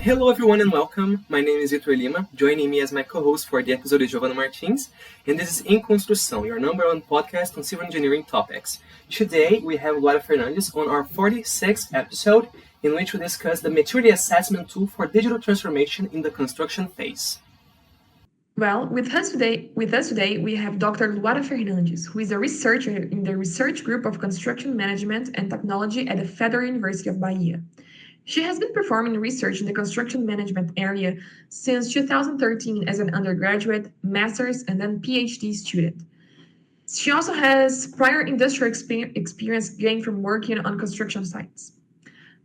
Hello everyone and welcome. My name is Vitor Lima. Joining me as my co-host for the episode is Giovanna Martins, and this is In Construção, your number one podcast on civil engineering topics. Today we have Luara Fernandes on our 46th episode, in which we discuss the maturity assessment tool for digital transformation in the construction phase. Well, with us today, we have Dr. Luara Fernandes, who is a researcher in the Research Group of Construction Management and Technology at the Federal University of Bahia. She has been performing research in the construction management area since 2013 as an undergraduate, master's, and then PhD student. She also has prior industrial experience gained from working on construction sites.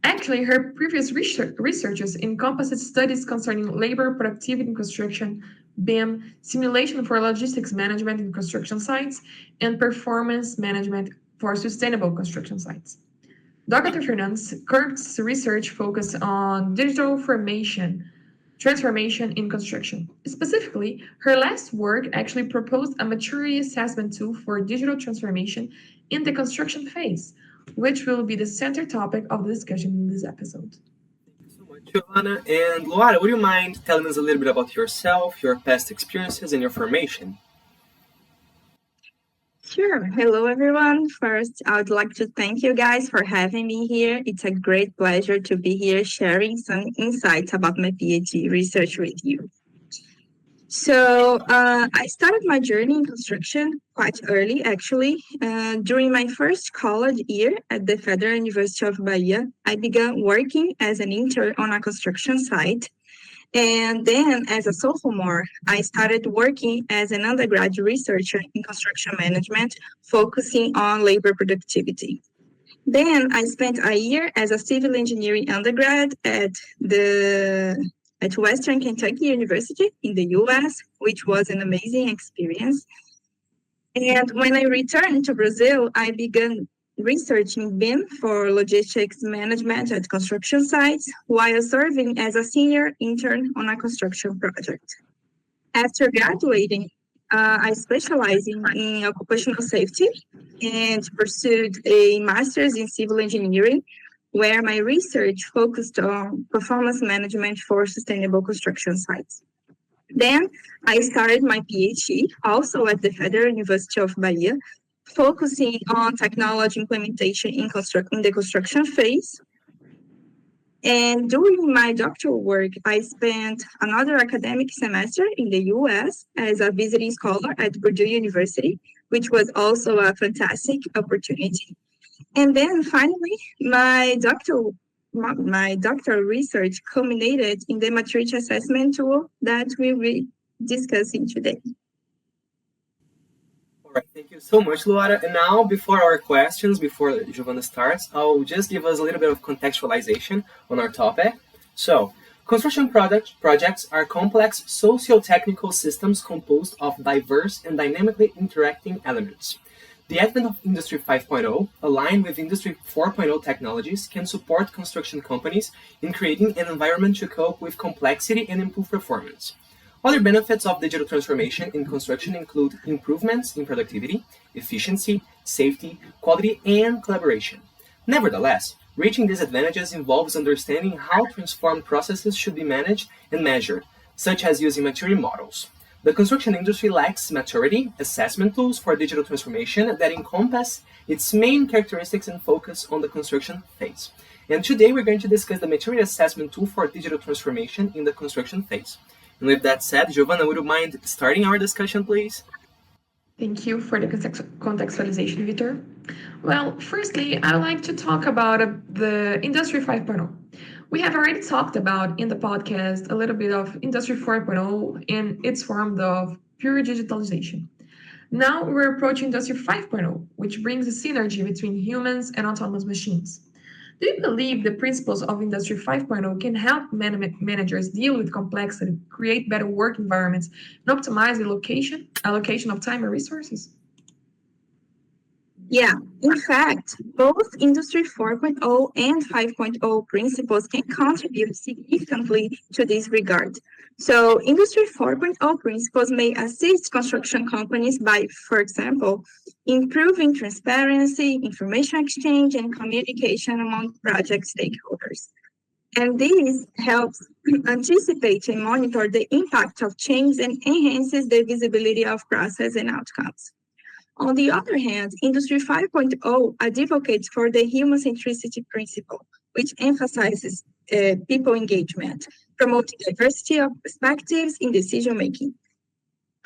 Actually, her previous researches encompassed studies concerning labor productivity in construction, BIM, simulation for logistics management in construction sites, and performance management for sustainable construction sites. Dr. Fernandes' current research focuses on digital transformation in construction. Specifically, her last work actually proposed a maturity assessment tool for digital transformation in the construction phase, which will be the center topic of the discussion in this episode. Thank you so much, Giovanna. And Luara, would you mind telling us a little bit about yourself, your past experiences, and your formation? Sure. Hello, everyone. First, I would like to thank you guys for having me here. It's a great pleasure to be here sharing some insights about my PhD research with you. So I started my journey in construction quite early, actually. During my first college year at the Federal University of Bahia, I began working as an intern on a construction site. And then as a sophomore, I started working as an undergraduate researcher in construction management, focusing on labor productivity. Then I spent a year as a civil engineering undergrad at Western Kentucky University in the US, which was an amazing experience. And when I returned to Brazil, I began researching BIM for logistics management at construction sites while serving as a senior intern on a construction project. After graduating, I specialized in occupational safety and pursued a master's in civil engineering, where my research focused on performance management for sustainable construction sites. Then I started my PhD, also at the Federal University of Bahia, focusing on technology implementation in the construction phase. And during my doctoral work, I spent another academic semester in the US as a visiting scholar at Purdue University, which was also a fantastic opportunity. And then finally, my doctoral research culminated in the maturity assessment tool that we'll be discussing today. All right, thank you so much, Luara. And now, before our questions, before Giovanna starts, I'll just give us a little bit of contextualization on our topic. So, construction projects are complex sociotechnical systems composed of diverse and dynamically interacting elements. The advent of Industry 5.0, aligned with Industry 4.0 technologies, can support construction companies in creating an environment to cope with complexity and improve performance. Other benefits of digital transformation in construction include improvements in productivity, efficiency, safety, quality, and collaboration. Nevertheless, reaching these advantages involves understanding how transformed processes should be managed and measured, such as using maturity models. The construction industry lacks maturity assessment tools for digital transformation that encompass its main characteristics and focus on the construction phase. And today we're going to discuss the maturity assessment tool for digital transformation in the construction phase. And with that said, Giovanna, would you mind starting our discussion, please? Thank you for the contextualization, Vitor. Well, firstly, I'd like to talk about the Industry 5.0. We have already talked about in the podcast a little bit of Industry 4.0 and its form of pure digitalization. Now we're approaching Industry 5.0, which brings a synergy between humans and autonomous machines. Do you believe the principles of Industry 5.0 can help managers deal with complexity, create better work environments, and optimize the allocation of time and resources? Yeah, in fact, both Industry 4.0 and 5.0 principles can contribute significantly to this regard. So Industry 4.0 principles may assist construction companies by, for example, improving transparency, information exchange, and communication among project stakeholders. And this helps anticipate and monitor the impact of change and enhances the visibility of process and outcomes. On the other hand, Industry 5.0 advocates for the human centricity principle, which emphasizes people engagement, promoting diversity of perspectives in decision making.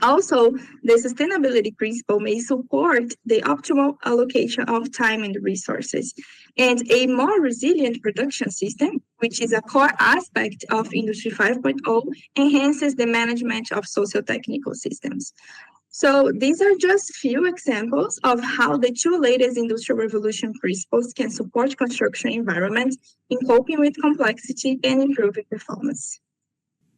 Also, the sustainability principle may support the optimal allocation of time and resources, and a more resilient production system, which is a core aspect of Industry 5.0, enhances the management of socio-technical systems. So these are just few examples of how the two latest industrial revolution principles can support construction environments in coping with complexity and improving performance.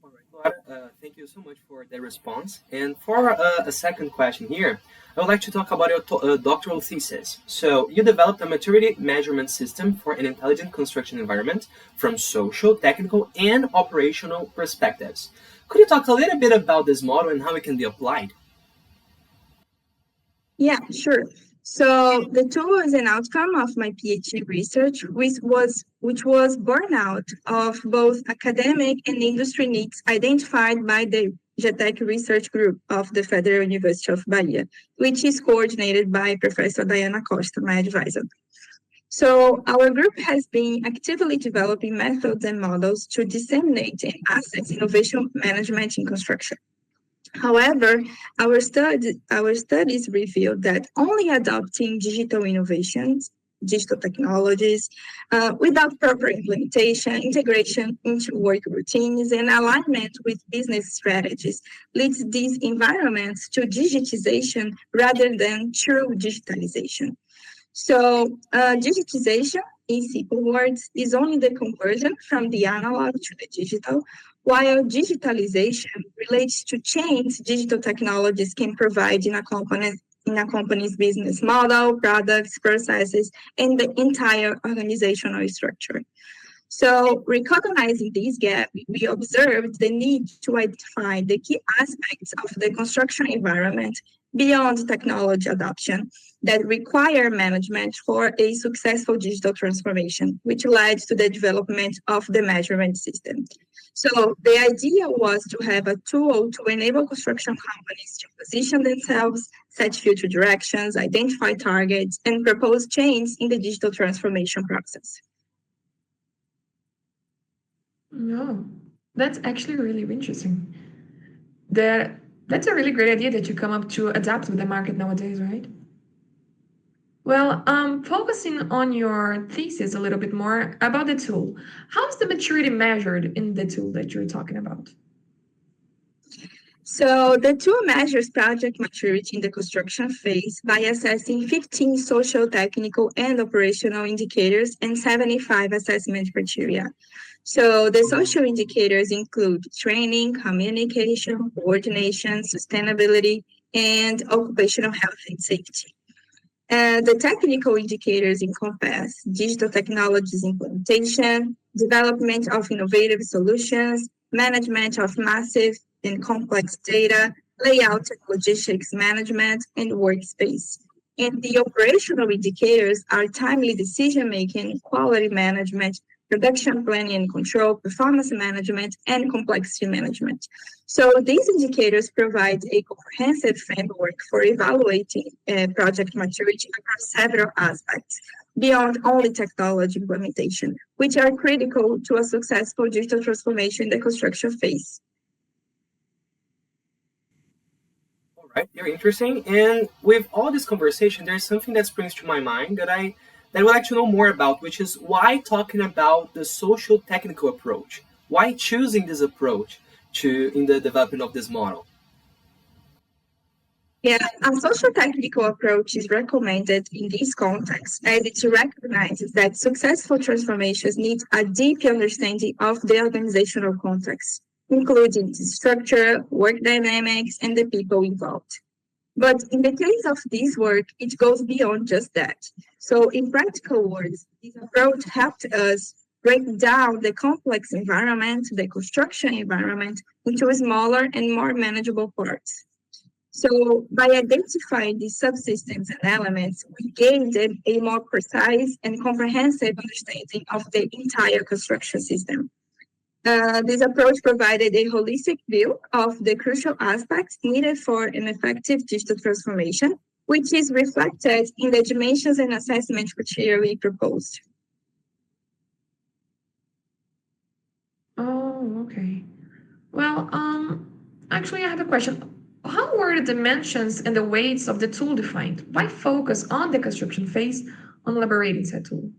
All right, Luara, thank you so much for the response. And for a second question here, I would like to talk about your doctoral thesis. So you developed a maturity measurement system for an intelligent construction environment from social, technical, and operational perspectives. Could you talk a little bit about this model and how it can be applied? Yeah, sure. So the tool is an outcome of my PhD research, which was born out of both academic and industry needs identified by the GETEC research group of the Federal University of Bahia, which is coordinated by Professor Diana Costa, my advisor. So our group has been actively developing methods and models to disseminate and assess innovation management in construction. However, our studies revealed that only adopting digital innovations, digital technologies, without proper implementation, integration into work routines, and alignment with business strategies leads these environments to digitization rather than true digitalization. So, digitization, in simple words, is only the conversion from the analog to the digital, while digitalization relates to change digital technologies can provide in a company's business model, products, processes, and the entire organizational structure. So, recognizing this gap, we observed the need to identify the key aspects of the construction environment beyond technology adoption that require management for a successful digital transformation, which led to the development of the measurement system. So the idea was to have a tool to enable construction companies to position themselves, set future directions, identify targets, and propose change in the digital transformation process. No, that's actually really interesting. That's a really great idea that you come up to adapt with the market nowadays, right? Well, focusing on your thesis a little bit more about the tool, how is the maturity measured in the tool that you're talking about? So the tool measures project maturity in the construction phase by assessing 15 social, technical, and operational indicators and 75 assessment criteria. So the social indicators include training, communication, coordination, sustainability, and occupational health and safety. The technical indicators encompass digital technologies implementation, development of innovative solutions, management of massive and complex data, layout and logistics management, and workspace. And the operational indicators are timely decision making, quality management, production planning and control, performance management, and complexity management. So these indicators provide a comprehensive framework for evaluating project maturity across several aspects beyond only technology implementation, which are critical to a successful digital transformation in the construction phase. All right, very interesting. And with all this conversation, there's something that springs to my mind that I would like to know more about, which is why talking about the social technical approach? Why choosing this approach in the development of this model? Yeah, a social technical approach is recommended in this context as it recognizes that successful transformations need a deep understanding of the organizational context, including the structure, work dynamics, and the people involved. But in the case of this work, it goes beyond just that. So in practical words, this approach helped us break down the complex environment, the construction environment, into smaller and more manageable parts. So by identifying these subsystems and elements, we gained a more precise and comprehensive understanding of the entire construction system. This approach provided a holistic view of the crucial aspects needed for an effective digital transformation, which is reflected in the dimensions and assessment criteria we proposed. Oh, okay. Well, actually, I have a question. How were the dimensions and the weights of the tool defined? Why focus on the construction phase on elaborating said tool?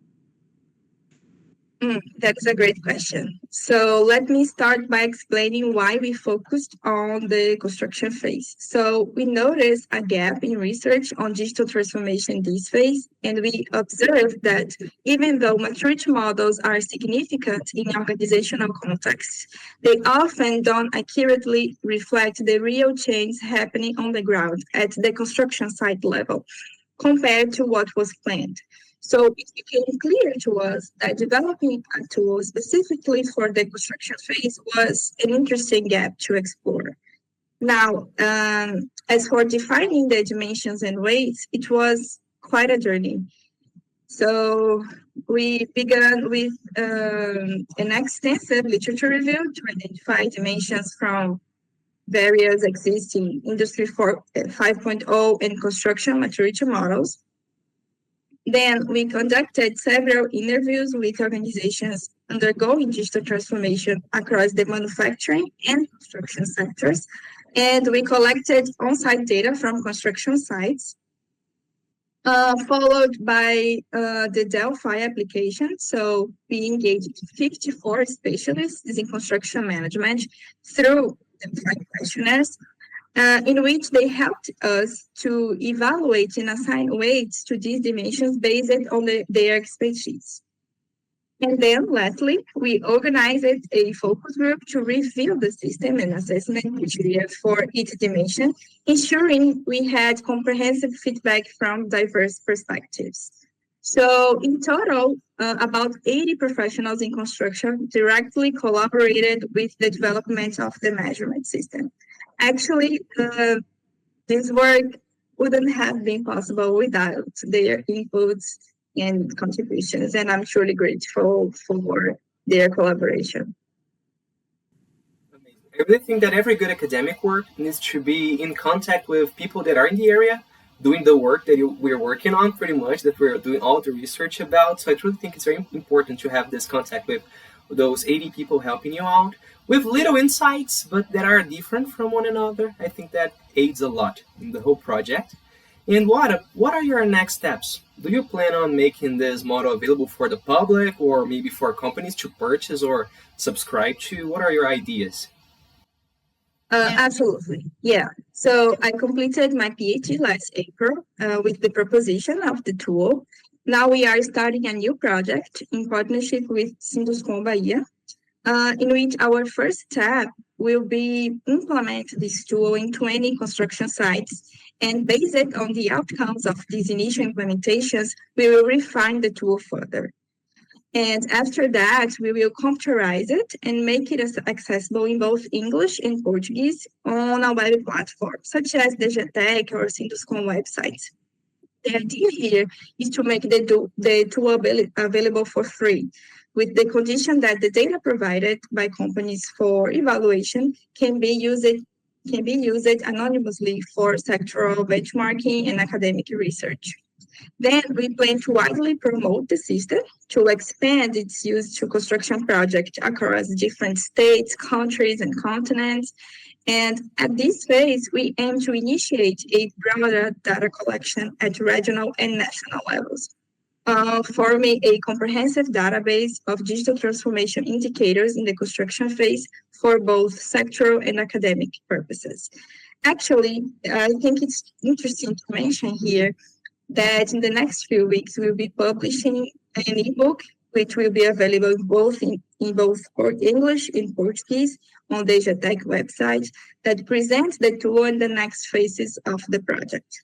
That's a great question. So let me start by explaining why we focused on the construction phase. So we noticed a gap in research on digital transformation in this phase, and we observed that even though maturity models are significant in organizational contexts, they often don't accurately reflect the real change happening on the ground at the construction site level compared to what was planned. So it became clear to us that developing a tool specifically for the construction phase was an interesting gap to explore. Now, as for defining the dimensions and weights, it was quite a journey. So we began with an extensive literature review to identify dimensions from various existing Industry 5.0 and construction maturity models. Then we conducted several interviews with organizations undergoing digital transformation across the manufacturing and construction sectors. And we collected on-site data from construction sites, followed by the Delphi application. So we engaged 54 specialists in construction management through Delphi questionnaires in which they helped us to evaluate and assign weights to these dimensions based on their expertise. And then, lastly, we organized a focus group to review the system and assessment criteria for each dimension, ensuring we had comprehensive feedback from diverse perspectives. So, in total, about 80 professionals in construction directly collaborated with the development of the measurement system. Actually, this work wouldn't have been possible without their inputs and contributions, and I'm truly grateful for their collaboration. Amazing. I really think that every good academic work needs to be in contact with people that are in the area, doing the work that we're working on pretty much, that we're doing all the research about. So I truly think it's very important to have this contact with those 80 people helping you out with little insights, but that are different from one another. I think that aids a lot in the whole project. And what are your next steps? Do you plan on making this model available for the public or maybe for companies to purchase or subscribe to? What are your ideas? Absolutely. Yeah. So I completed my PhD last April with the proposition of the tool. Now we are starting a new project in partnership with Construção Bahia, in which our first step will be implement this tool in 20 construction sites. And based on the outcomes of these initial implementations, we will refine the tool further. And after that, we will computerize it and make it accessible in both English and Portuguese on a web platform, such as the GTEC or Sinduscom websites. The idea here is to make the tool available for free, with the condition that the data provided by companies for evaluation can be used anonymously for sectoral benchmarking and academic research. Then we plan to widely promote the system to expand its use to construction projects across different states, countries, and continents. And at this phase, we aim to initiate a broader data collection at regional and national levels, forming a comprehensive database of digital transformation indicators in the construction phase for both sectoral and academic purposes. Actually, I think it's interesting to mention here that in the next few weeks we'll be publishing an ebook which will be available both in both English and Portuguese on the GTEC website that presents the tool and the next phases of the project.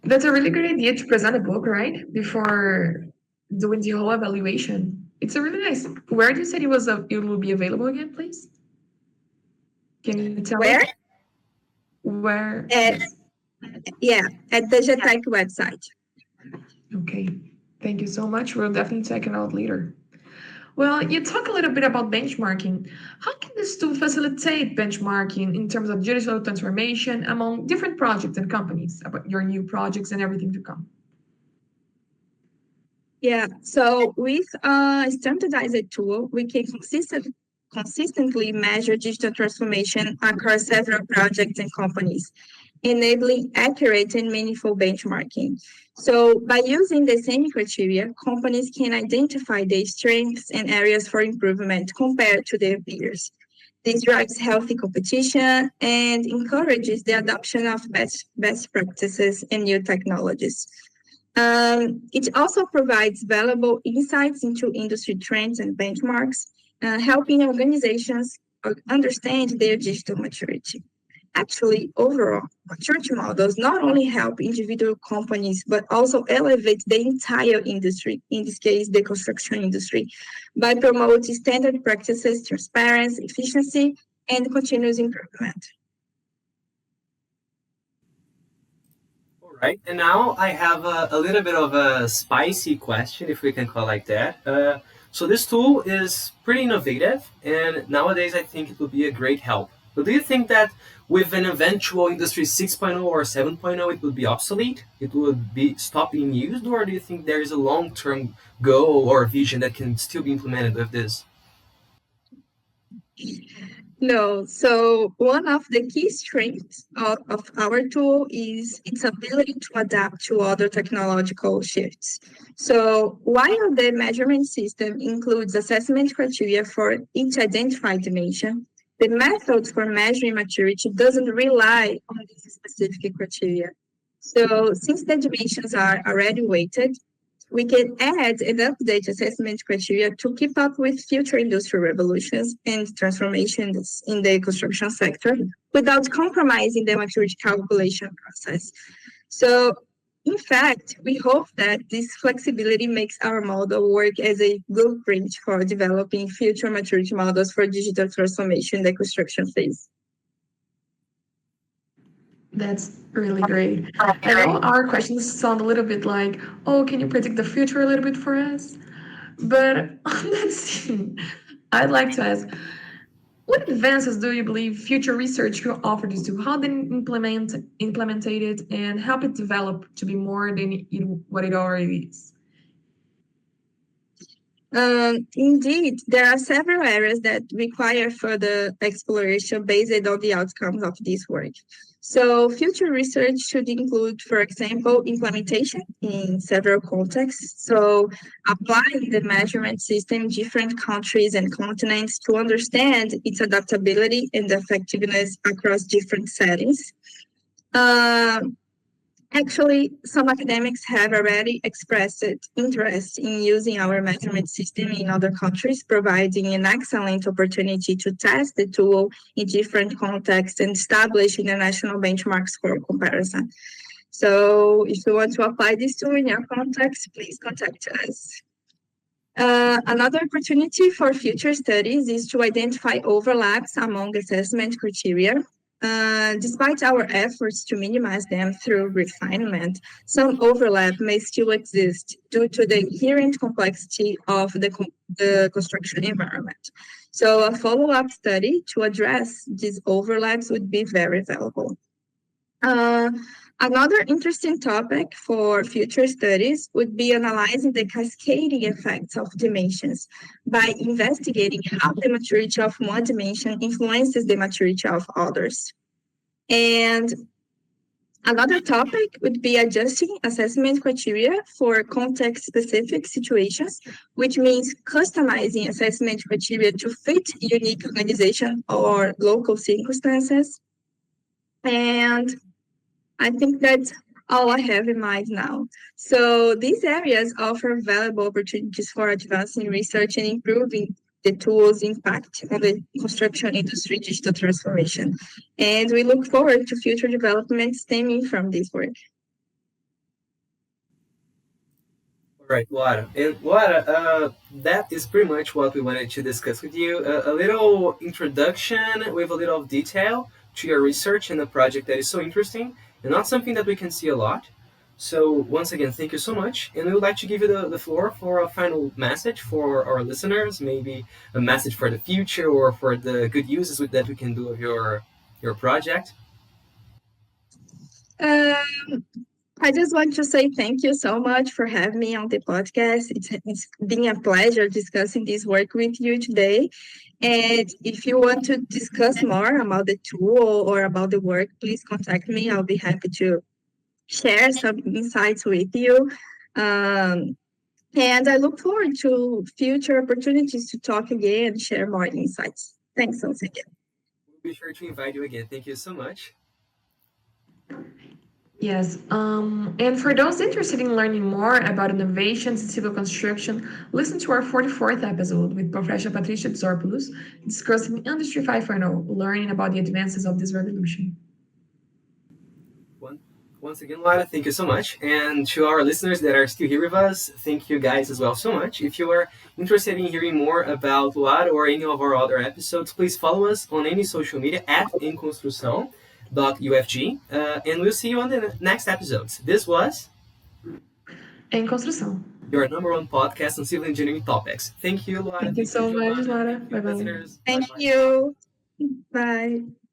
That's a really great idea to present a book, right? Before doing the whole evaluation. It's a really nice. Where did you say it will be available again, please? Can you tell Where? me? Where? At, yeah, at the GTEC website. Okay. Thank you so much. We'll definitely check it out later. Well, you talk a little bit about benchmarking. How can this tool facilitate benchmarking in terms of digital transformation among different projects and companies, about your new projects and everything to come? Yeah, so with a standardized tool, we can consistently measure digital transformation across several projects and companies, enabling accurate and meaningful benchmarking. So by using the same criteria, companies can identify their strengths and areas for improvement compared to their peers. This drives healthy competition and encourages the adoption of best practices and new technologies. It also provides valuable insights into industry trends and benchmarks, helping organizations understand their digital maturity. Actually, overall, maturity models not only help individual companies, but also elevate the entire industry, in this case, the construction industry, by promoting standard practices, transparency, efficiency, and continuous improvement. Right, and now I have a little bit of a spicy question, if we can call it like that. So this tool is pretty innovative, and nowadays I think it would be a great help. But do you think that with an eventual Industry 6.0 or 7.0, it would be obsolete? It would be stop being used, or do you think there is a long-term goal or vision that can still be implemented with this? No, so one of the key strengths of our tool is its ability to adapt to other technological shifts. So while the measurement system includes assessment criteria for each identified dimension, the method for measuring maturity doesn't rely on these specific criteria. So since the dimensions are already weighted, we can add and update assessment criteria to keep up with future industrial revolutions and transformations in the construction sector without compromising the maturity calculation process. So, in fact, we hope that this flexibility makes our model work as a blueprint for developing future maturity models for digital transformation in the construction phase. That's really great. I know our questions sound a little bit like, oh, can you predict the future a little bit for us? But on that scene, I'd like to ask, what advances do you believe future research will offer this to? How they implement it and help it develop to be more than what it already is? Indeed, there are several areas that require further exploration based on the outcomes of this work. So future research should include, for example, implementation in several contexts. So applying the measurement system in different countries and continents to understand its adaptability and effectiveness across different settings. Uh, Actually, some academics have already expressed interest in using our measurement system in other countries, providing an excellent opportunity to test the tool in different contexts and establish international benchmarks for comparison. So if you want to apply this tool in your context, please contact us. Another opportunity for future studies is to identify overlaps among assessment criteria. Despite our efforts to minimize them through refinement, some overlap may still exist due to the inherent complexity of the construction environment. So a follow-up study to address these overlaps would be very valuable. Another interesting topic for future studies would be analyzing the cascading effects of dimensions by investigating how the maturity of one dimension influences the maturity of others. And another topic would be adjusting assessment criteria for context-specific situations, which means customizing assessment criteria to fit unique organization or local circumstances. And I think that's all I have in mind now. So these areas offer valuable opportunities for advancing research and improving the tool's impact on the construction industry digital transformation. And we look forward to future developments stemming from this work. All right, Luara. And Luara, that is pretty much what we wanted to discuss with you. A little introduction with a little detail, to your research in a project that is so interesting and not something that we can see a lot. So once again, thank you so much. And we would like to give you the floor for a final message for our listeners, maybe a message for the future or for the good uses that we can do of your project. I just want to say thank you so much for having me on the podcast. It's been a pleasure discussing this work with you today. And if you want to discuss more about the tool or about the work, please contact me. I'll be happy to share some insights with you. And I look forward to future opportunities to talk again and share more insights. Thanks once again. We'll be sure to invite you again. Thank you so much. Yes, and for those interested in learning more about innovations in civil construction, listen to our 44th episode with Professor Patricia Tzorpoulos discussing Industry 5.0, learning about the advances of this revolution. Once again, Luara, thank you so much. And to our listeners that are still here with us, thank you guys as well so much. If you are interested in hearing more about Luara or any of our other episodes, please follow us on any social media at enconstrução.ufg. And we'll see you on the next episodes. This was Em Construção. Your #1 podcast on civil engineering topics. Thank you, Luara. Thank you so much, Luara. Bye-bye. Thank you. Bye.